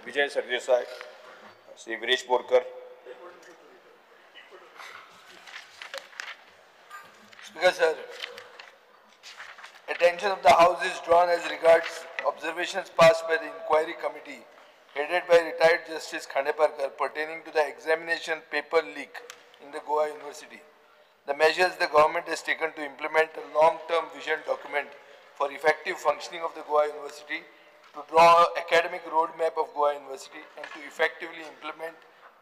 Vijay Sardesai, Shri Viresh Borkar. Speaker sir, attention of the House is drawn as regards observations passed by the inquiry committee headed by retired Justice Khandeparkar pertaining to the examination paper leak in the Goa University. The measures the government has taken to implement a long-term vision document for effective functioning of the Goa University, to draw an academic roadmap of Goa University, and to effectively implement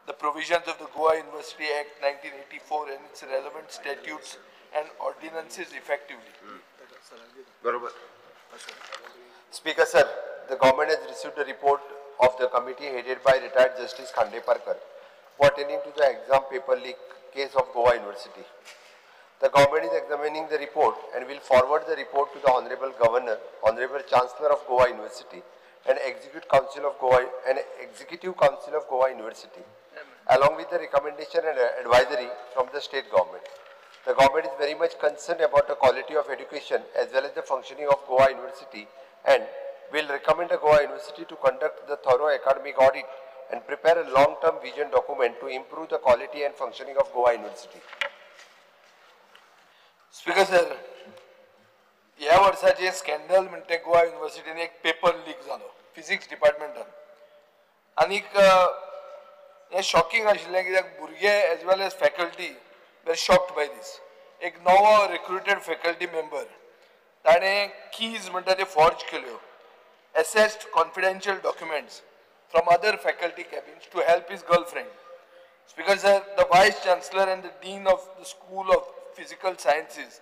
the provisions of the Goa University Act 1984 and its relevant statutes and ordinances effectively. Speaker sir, the government has received a report of the committee headed by retired Justice Khandeparkar pertaining to the exam paper leak case of Goa University. The government is examining the report and will forward the report to the Honorable Governor, Honorable Chancellor of Goa University and Executive Council of Goa University, along with the recommendation and advisory from the state government. The government is very much concerned about the quality of education as well as the functioning of Goa University and will recommend the Goa University to conduct the thorough academic audit and prepare a long-term vision document to improve the quality and functioning of Goa University. Speaker sir, या वर्षाचे scandal म्हणते गोवा युनिव्हर्सिटीने एक paper leak झालो physics डिपार्टमेंटान आनीक हे shocking आशिल्लें कित्याक भुरगे as well as faculty were shocked by this. एक नवो रिक्रुटेड फॅकल्टी मेंबर ताणें कीज म्हणटा ते फॉर्ज केल्यो, assessed confidential documents from other faculty cabins to help his girlfriend. Speaker sir, the Vice Chancellor and the Dean of the School of Physical Sciences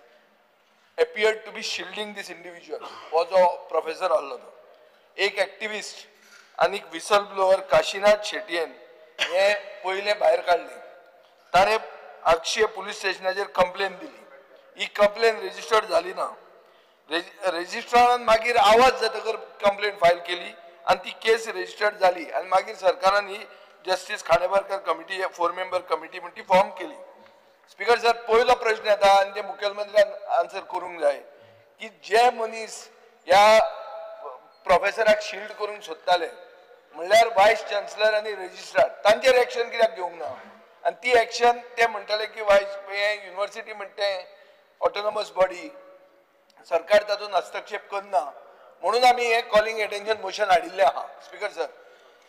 appeared to be shielding this individual. Was a professor alone. एक activist आणि whistleblower Kashinath शेट्टीन हे पहिले भायर काढले. ताणे अक्षय police स्टेशनाचेर complain दिली. ही complain registered झाली ना. रजिस्ट्रारान मागीर आवाज जातकर कंप्लेन फायल केली आणि ती केस रजिस्टर्ड झाली आणि मागीर सरकारान ही justice Khandeparkar committee 4 member committee म्हणटी फॉर्म केली. स्पीकर सर, पयलो प्रश्न येता आणि ते मुखेलमंत्र्यान आन्सर करूंक जाय की जे मनीस ह्या प्रोफेसराक शिल्ड करूंक सोदताले म्हणल्यार वायस चान्सलर आणि रजिस्ट्रार तांचेर एक्शन कित्याक घेवंक ना आणि ती एक्शन ते म्हणटाले की वायस युनिव्हर्सिटी म्हणटे ऑटोनॉमस बॉडी सरकार तातूंत हस्तक्षेप करना म्हणून आमी हे कॉलिंग अटेन्शन मोशन हाडिल्लें आहा. स्पीकर सर,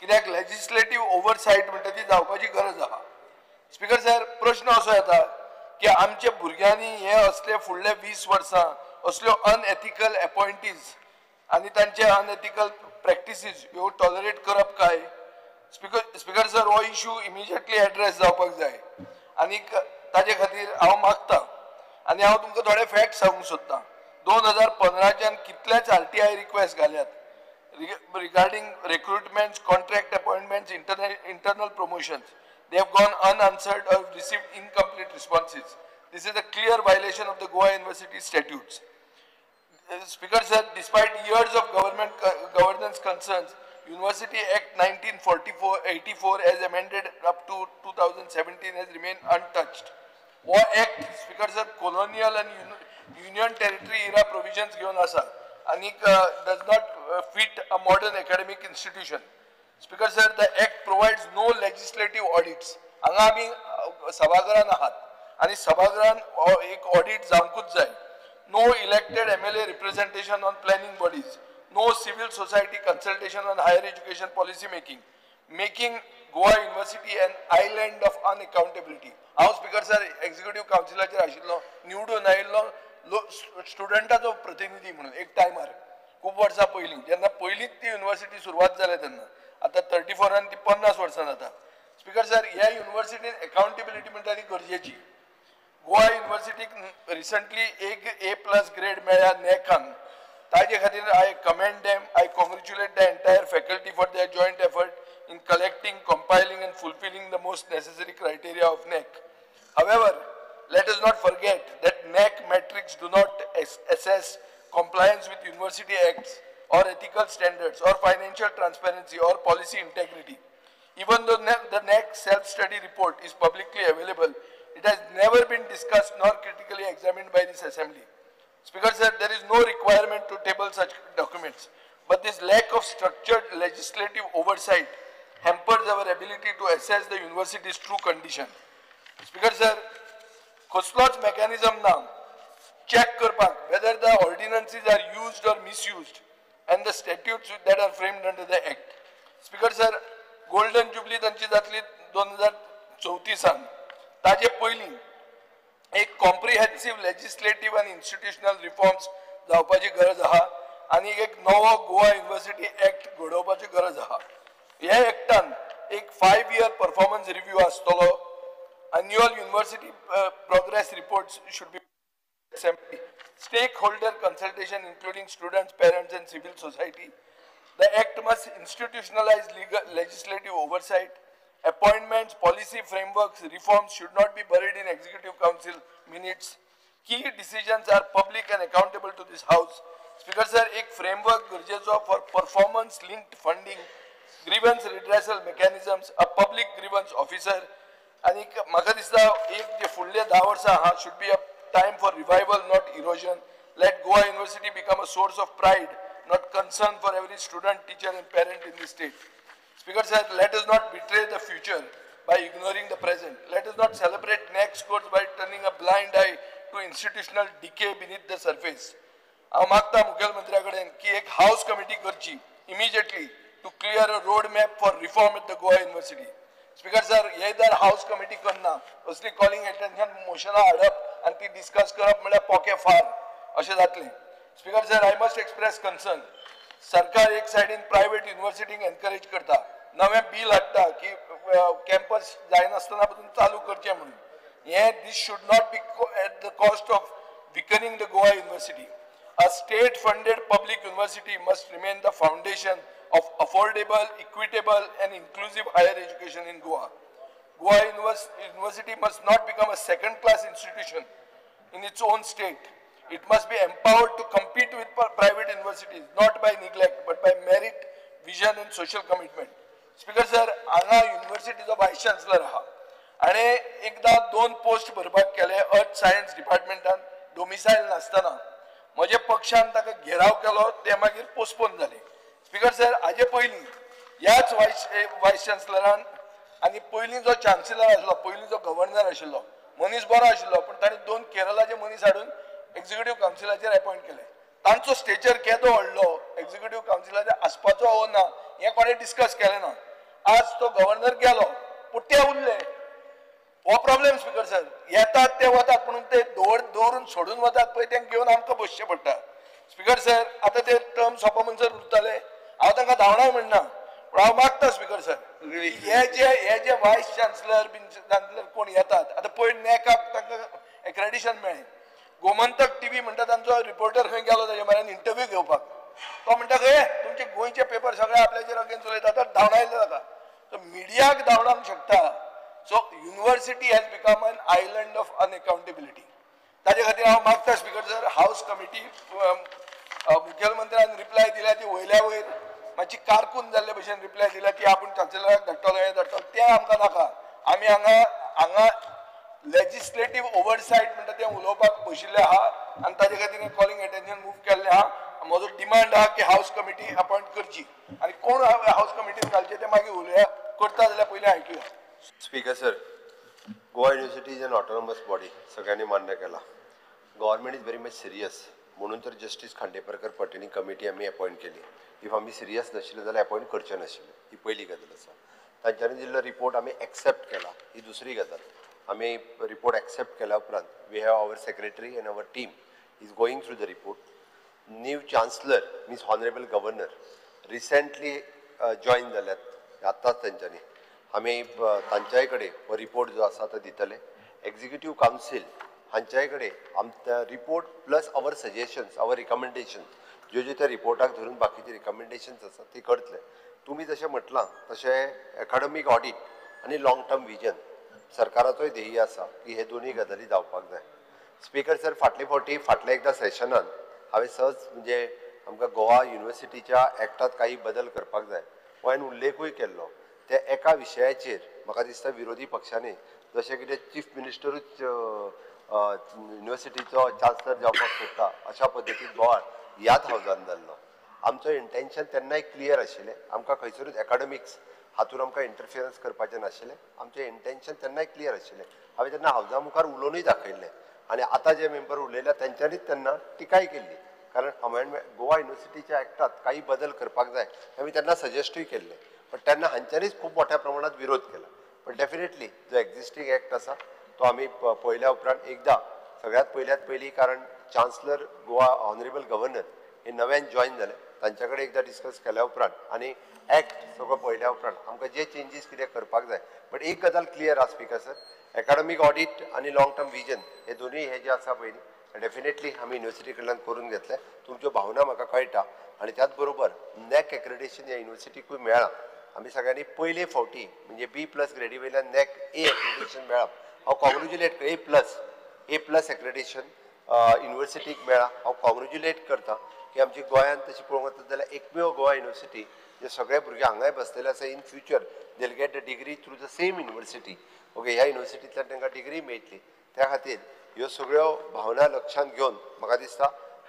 कित्याक लेजिस्लेटिव्ह ओव्हरसायट म्हणटा ती जावपाची गरज आहा. स्पीकर सर, प्रश्न असो येता की आमच्या भुरग्यांनी हे असले फुडले 20 वर्सां असल्यो अनएथिकल अपॉइंटीज आणि तांचे अनएथिकल प्रॅक्टिसीस ह्यो टॉलरेट करप काय? स्पीकर सर, हो इश्यू इमिजिएटली एड्रेस जावपाक जाय आनी ताजे खातीर हांव मागतां आनी हांव तुमकां थोडे फॅक्ट सांगूंक सोदतां. 2015च्यान कितलेच RTI रिक्वेस्ट घाल्यात regarding recruitments, contract appointments, internal promotions. They have gone unanswered or received incomplete responses. This is a clear violation of the Goa University statutes. Speaker sir, despite years of governance concerns, University Act 1984 as amended up to 2017 has remained untouched. What act, Speaker sir, colonial and union territory era provisions given asa and does not fit a modern academic institution. Speaker sir, the act provides no legislative audits. हांगा आमी सभागृहान आहात आणि सभागृहान एक audit जावंकूच जाय. No elected MLA representation on planning bodies. No civil society consultation on higher education policy making Goa University an island of unaccountability. हांव speaker sir executive कावन्सिलाचेर आशिल्लो, निवडून आयिल्लो स्टुडंटाचो प्रतिनिधी म्हणून एक टायमार खूप वर्सां पयलीं, जेन्ना पयलींच ती युनिव्हर्सिटी सुरवात जाल्या तेन्ना. आतां 34 ती 50 वर्सां जाता. स्पीकर सर, ह्या युनिव्हर्सिटीन अकाउंटेबिलिटी म्हणटा ती गरजेची. गोवा युनिव्हर्सिटीक रिसंटली एक A+ ग्रेड मेळ्ळ्या नॅकान. ताजे खातीर I commend them, I congratulate the entire faculty for their joint effort in collecting, compiling and fulfilling the most necessary criteria of NAC. However, let us not forget that NAC metrics do not assess compliance with university acts or ethical standards or financial transparency or policy integrity. Even though the NAC self-study report is publicly available, it has never been discussed nor critically examined by this assembly. Speaker sir, there is no requirement to table such documents, but this lack of structured legislative oversight hampers our ability to assess the university's true condition. Speaker sir, कसलोच mechanism ना check करपाक whether the ordinances are used or misused and the statutes that are framed under the act. Speaker sir, golden jubilee तांची जातली 2034 ताजे पयलीं एक comprehensive legislative आणि institutional reforms जावपाची गरज आहा आणि एक नवो गोवा युनिव्हर्सिटी ऍक्ट घडोवपाची गरज आहा. ह्या ऍक्टान एक 5 year परफॉर्मन्स रिव्ह्यू आसतलो. annual university progress reports should be assembly. Stakeholder consultation including students, parents and civil society. The act must institutionalize legislative oversight. Appointments, policy frameworks, reforms should not be buried in executive council minutes. Key decisions are public and accountable to this house. Speaker sir, एक framework गरजेचो for performance linked funding, grievance redressal mechanisms, a public grievance officer. आणि म्हाका दिसता एक जे फुडले 10 वर्सां हा should be a time for revival, not erosion. Let Goa University become a source of pride, not concern for every student, teacher and parent in the state. Speaker sir, let us not betray the future by ignoring the present. Let us not celebrate next scores by turning a blind eye to institutional decay beneath the surface. हांव मागता मुखेलमंत्र्या कडेन की एक house committee करची immediately to clear a road map for reform at the Goa University. Speaker sir, हे जर house committee करना असली कॉलिंग अटेन्शन मोशनां हाडप आनी ती डिस्कस करप म्हळ्यार पोके फार अशें जातलें. Speaker sir, I must express concern. सरकार एक सायडीन प्रायव्हेट युनिव्हर्सिटींक एनकरेज करता, नवें बिल हाडटा की कॅम्पस जायनासतना पसून चालू करचें म्हणून. हे this should not be at the cost of weakening the Goa University. A state-funded public university must remain the foundation of affordable, equitable and inclusive higher education in Goa. Goa University must not become a second-class institution in its own state. It must be empowered to compete with private universities, not by neglect, but by merit, vision and social commitment. Speaker sir, हांगा युनिव्हर्सिटीचो वायस chancellor आहा आणि एकदा 2 post भरपाक केले earth science डिपार्टमेंटान डोमिसायल नासतना. म्हजे पक्षान ताका घेराव केलो, ते मागीर पोस्टपोन जाले. स्पीकर सर, हाजे पयलीं ह्याच वायस चान्सलरान आनी पयलीं जो चान्सलर आसलो, पयलीं जो गव्हर्नर आशिल्लो, मनीस बरो आशिल्लो, पण ताणें 2 केरळाचे मनीस हाडून एक्झिक्युटिव्ह कावन्सिलाचेर अपॉयंट केले. तांचो स्टेचर केदो व्हडलो, एक्झिक्युटिव्ह कावन्सिलाचेर आसपाचो हो ना, हें कोणें डिस्कस केलें ना. आज तो गव्हर्नर गेलो, पूण ते उरले. हो प्रॉब्लेम स्पीकर सर. येतात ते वतात, म्हणून ते दवरून सोडून वतात पळय, तेंक घेवन आमकां बसचें पडटा. स्पीकर सर, आतां ते टर्म सोंपा म्हणसर उरतले. हांव तांकां धांवणाय म्हणना, पूण हांव मागता स्पीकर सर, हे जे वायस चान्सलर कोण येतात, आतां पळय नॅकाक तांकां एक्रेडिशन मेळ्ळें. गोमंतक टीव्ही म्हणटा तांचो रिपोर्टर खंय गेलो ताचे म्हऱ्यान इंटरव्यू घेवपाक. तो म्हणटा खंय तुमचे गोंयचे पेपर सगळे आपल्याचेर अगेन्स्ट उलयता, तर धांवडायले ताका. सो मिडियाक धांवडावंक शकता. So university has become an island of unaccountability. ताजे खातीर हांव मागता स्पीकर सर, हाऊस कमिटी मुखेलमंत्र्यान रिप्लाय दिल्या ती वयल्या वयर मातशी कारकून जाल्ले भशेन रिप्लाय दिल्या की आपूण चान्सलराक धाडटलो, हें धाडटलो, तें आमकां नाका. आमी हांगा लेजिस्लेटिव्ह ओवरसायट म्हणटा तें उलोवपाक बशिल्ले आहा आनी ताजे खातीर कॉलिंग अटेन्शन मूव केल्लें आहा. म्हजो डिमांड आहा की हाऊस कमिटी अपॉयंट करची आनी कोण हाऊस कमिटीन घालचे ते मागीर उलोवया. करता जाल्यार पयलीं आयकुया. Speaker sir, Goa university is an autonomous body, सगळ्यांनी मान्य केला. Government is very much serious, म्हणून तर जस्टीस खांडेपारकर पटेनी कमिटी आमी अपॉयंट केली. इफ आमी सिरियस नाशिल्ले जाल्यार अपॉयंट करचे नाशिल्ले, ही पयली गजाल आसा. तांच्यांनी दिल्लो रिपोर्ट आमी एक्सेप्ट केला, ही दुसरी गजाल. आमी रिपोर्ट एक्सेप्ट केल्या उपरांत we have our secretary and our team is going through the report. New chancellor means honourable governor recently join जाल्यात आतांच तांच्यांनी. आमी तांच्याय कडेन हो रिपोर्ट जो आसा तो दितले. एक्झिक्युटिव्ह कावन्सील हांच्याय कडेन आमच्या रिपोर्ट प्लस आवर सजेशन्स, आवर रिकमेंडेशन्स, ज्यो ज्यो त्या रिपोर्टाक धरून बाकीचे रिकमेंडेशन्स आसा ती करतले. तुमी जशें म्हटलां तशें एकाडेमीक ऑडिट आनी लाँग टर्म विजन सरकाराचोय ध्येय आसा की हे दोनूय गजाली जावपाक जाय. स्पीकर सर, फाटल्या एकदा सेशनान हांवें सहज म्हणजे आमकां गोवा युनिव्हर्सिटीच्या एक्टात काही बदल करपाक जाय हो हांवें उल्लेखूय केल्लो. त्या एका विशयाचेर म्हाका दिसता विरोधी पक्षांनी जशें कितें चीफ मिनिस्टरूच युनिव्हर्सिटीचो चान्सलर जावपाक सोदता अशा पद्दतीन बोवाळ ह्याच हावजान जाल्लो. आमचो इंटेन्शन तेन्नाय क्लियर आशिल्लें, आमकां खंयसरूच एकाडेमिक्स हातून आमकां इंटरफियरन्स करपाचें नाशिल्लें. आमचें इंटेंशन तेन्नाय क्लियर आशिल्लें. हांवें तेन्ना हावजा मुखार उलोवनूय दाखयल्लें आनी आतां जे मेंबर उलयल्या तेंच्यांनीच तेन्ना टिकाय केल्ली. कारण अमेंडमेंट गोवा युनिव्हर्सिटीच्या एक्टात काही बदल करपाक जाय आमी तेन्ना सजेस्टूय केल्ले. पण तेन्ना हांच्यांनीच खूब मोठ्या प्रमाणात विरोध केला. पण डेफिनेटली जो एक्झिस्टींग एक्ट आसा तो आमी पळयल्या उपरांत एकदां सगळ्यात पयली कारण चान्सलर गोवा ऑनरेबल गव्हर्नर हे नव्यान जॉईन जाले. तांच्या कडेन एकदां डिस्कस केल्या उपरांत आनी एक्ट सगळो पळयल्या उपरांत आमकां जे चेंजीस कितें करपाक जाय. बट एक गजाल क्लियर आसा स्पीकर सर, एकाडेमीक ऑडिट आनी लॉंग टर्म विजन हे दोनूय हे जे आसा पळय डेफिनेटली आमी युनिव्हर्सिटी कडल्यान करून घेतले. तुमच्यो भावना म्हाका कळटा आनी त्याच बरोबर नॅक एक्रेडिटेशन ह्या युनिव्हर्सिटीकूय मेळ्ळां. आमी सगळ्यांनी पयले फावटी म्हणजे B+ ग्रेडी वयल्यान नॅक A एक्रेडिटेशन मेळ्ळां. हांव कॉंग्रेच्युलेट A+ एक्रेडिटेशन युनिव्हर्सिटीक मेळ्ळां. हांव कॉंग्रेच्युलेट करता की आमची गोंयांत तशी पळोवंक वचत जाल्यार एकमेव गोवा युनिव्हर्सिटी जे सगळे भुरगे हांगाय बसलेले आसा. In future they will get the degree through the same university. Okay, ह्या युनिव्हर्सिटींतल्यान तांकां डिग्री मेळटली. त्या खातीर ह्यो सगळ्यो भावना लक्षांत घेवन म्हाका दिसता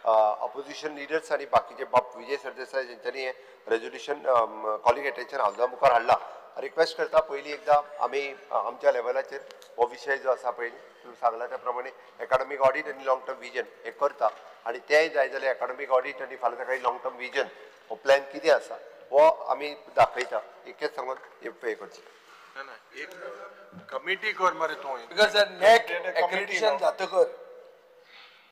अपोजिशन लिडर्स आनी बाकीचे बाब विजय सरदेसाय जेंच्यांनी हें रेजोल्युशन कॉलिंग एटेन्शन हावजा मुखार हाडला. रिक्वेस्ट करता पयलीं एकदां आमी आमच्या लेवलाचेर हो विशय जो आसा पळय तुमी सांगला त्या प्रमाणे एकाडेमीक ऑडिट आनी लॉंग टर्म विजन हे करता आनी तेंय जाय जाल्यार एकाडेमीक ऑडिट आनी फाल्यां सकाळीं लॉंग टर्म विजन हो प्लॅन कितें आसा हो आमी दाखयता. एकच सांगून हे करचें. कमिटी कर मरे तूं. बिकॉज सर नॅक एक्रेडिटेशन जातकर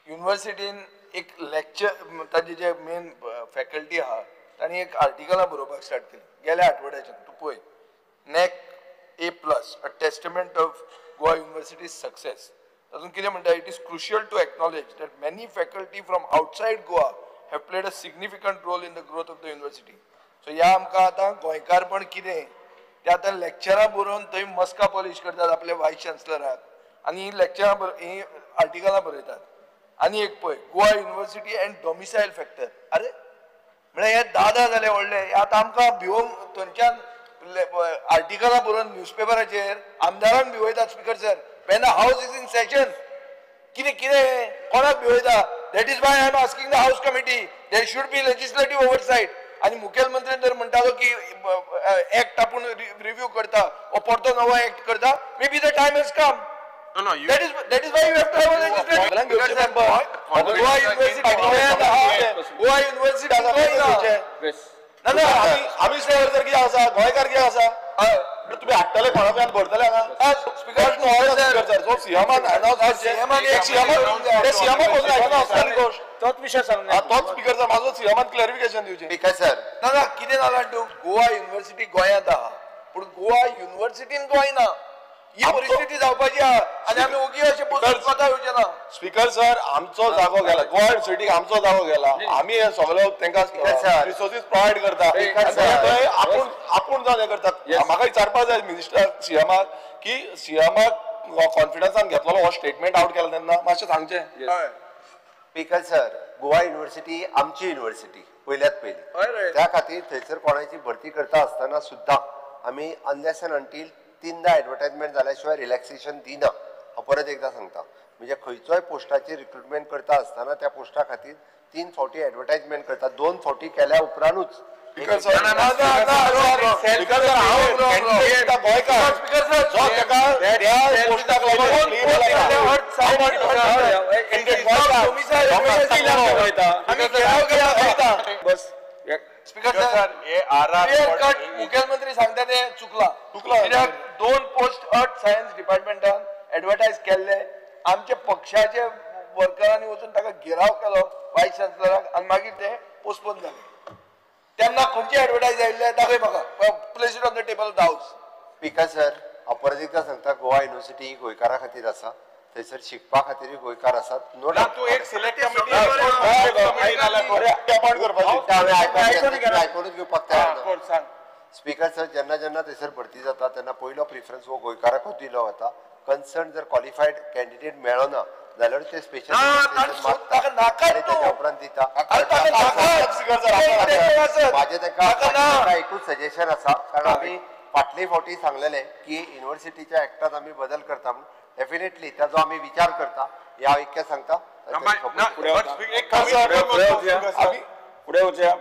युनिव्हर्सिटीन एक लेक्चर ताजे जे मेन फॅकल्टी आहा तांणी एक आर्टिकलां बरोवपाक स्टार्ट केली गेल्या आठवड्याच्यान. तूं पळय NAAC A+ a testament of Goa university success. तातूंत कितें म्हणटा it is crucial to acknowledge that many faculty from outside Goa have played a significant role in the growth of the university. So ह्या आमकां आतां गोंयकारपण कितें ते आतां लेक्चरां बरोवन थंय मस्का पॉलिश करतात आपल्या वायस चान्सलराक आनी ही लेक्चरां ही आर्टिकलां बरयतात. आनी एक पळय गोवा युनिव्हर्सिटी एंड डॉमिसायल फॅक्टर. अरे म्हळ्यार हे 10 जाले व्हडले. आतां आमकां भिवून थंयच्यान आर्टिकलां बरोवन न्यूजपेपराचेर आमदारांक भिवयतात. Speaker sir when the house is in session कितें कोणाक भिवयता. That is why I am asking the house committee there should be legislative oversight. आनी मुखेलमंत्री जर म्हणटालो की एक्ट आपूण रिव्यू करता वा परतो नवो एक्ट करता may be the time has come. That is why you have to have a legislative. Goa University आम्ही सेवर जर कितें आसा गोंयकार कितें आसा तुम्ही हाडटले कोणाकडल्यान भरतले हांगा. स्पीकर सो सीएमान तोच विशय सांगला. तोच स्पीकर सर माझो सीएमान क्लॅरिफिकेशन दिवचें. स्पीकर सर ना कितें जालां तूं गोवा युनिव्हर्सिटी गोंयांत आहा पूण गोवा युनिव्हर्सिटीन गोंय ना ही परिस्थिती जावपाची आहा आनी आमी ओगी अशें कोता येवचे ना. स्पीकर सर आमचो जागो गेला गोवा युनिव्हर्सिटीक आमचो जागो गेला. आमी हे सगळो तांकां रिसोर्सीस प्रोवायड करता. थंय आपूण जावन हे करतात. म्हाका विचारपाक जाय मिनिस्टर सीएमाक की सीएमाक कॉन्फिडन्सान घेतलो हो स्टेटमेंट आउट केला तेन्ना मातशें सांगचें. स्पीकर सर गोवा युनिव्हर्सिटी आमची युनिव्हर्सिटी पयल्यात पयली. त्या खातीर थंयसर कोणाची भरती करता आसतना सुद्दां आमी unless end until 3दा advertisement जाल्याशिवाय relaxation दिना. हांव परत एकदां सांगता. म्हणजे खंयचोय पोस्टाची रिक्रुटमेंट करता आसतना त्या पोस्टा खातीर 3 फावटी एडवर्टायजमेंट करता. 2 फावटी केल्या उपरांतूच मुख्यमंत्री सांगता ते चुकला. कित्याक 2 पोस्ट अर्थ सायन्स डिपार्टमेंटान एडवर्टायज केल्ले आमच्या पक्षाचे वर्करांनी वचून ताका घेराव केलो वायस चान्सलराक आनी मागीर ते पोस्टपोन जाले. तेन्ना खंयचे एडवर्टायज आयिल्ले दाखय म्हाका. Place it on the table of the house. Speaker sir हांव परत एकदां सांगता गोवा युनिव्हर्सिटी ही गोंयकारां खातीर आसा. थंयसर शिकपा खातीरूय गोंयकार आसात. नो डाउट तूं एक सिलेक्ट कमिटी आयकूनच घेवपाक तयार ना. स्पीकर सर जेन्ना जेन्ना थंयसर भरती जाता तेन्ना पयलो प्रिफरन्स हो गोंयकाराकूच दिलो वता. कन्सर्न जर क्वॉलिफायड कॅन्डिडेट मेळ्ळो ना जाल्यार ते स्पेशल तेच्या उपरांत दिता. म्हाजें ताका एकूच सजेशन आसा कारण आमी फाटले फावटी सांगलेले की युनिव्हर्सिटीच्या एक्टात आमी बदल करता म्हणून. डेफिनेटली ताजो आमी विचार करता. ह्या इतकें सांगता. फुडें वचया.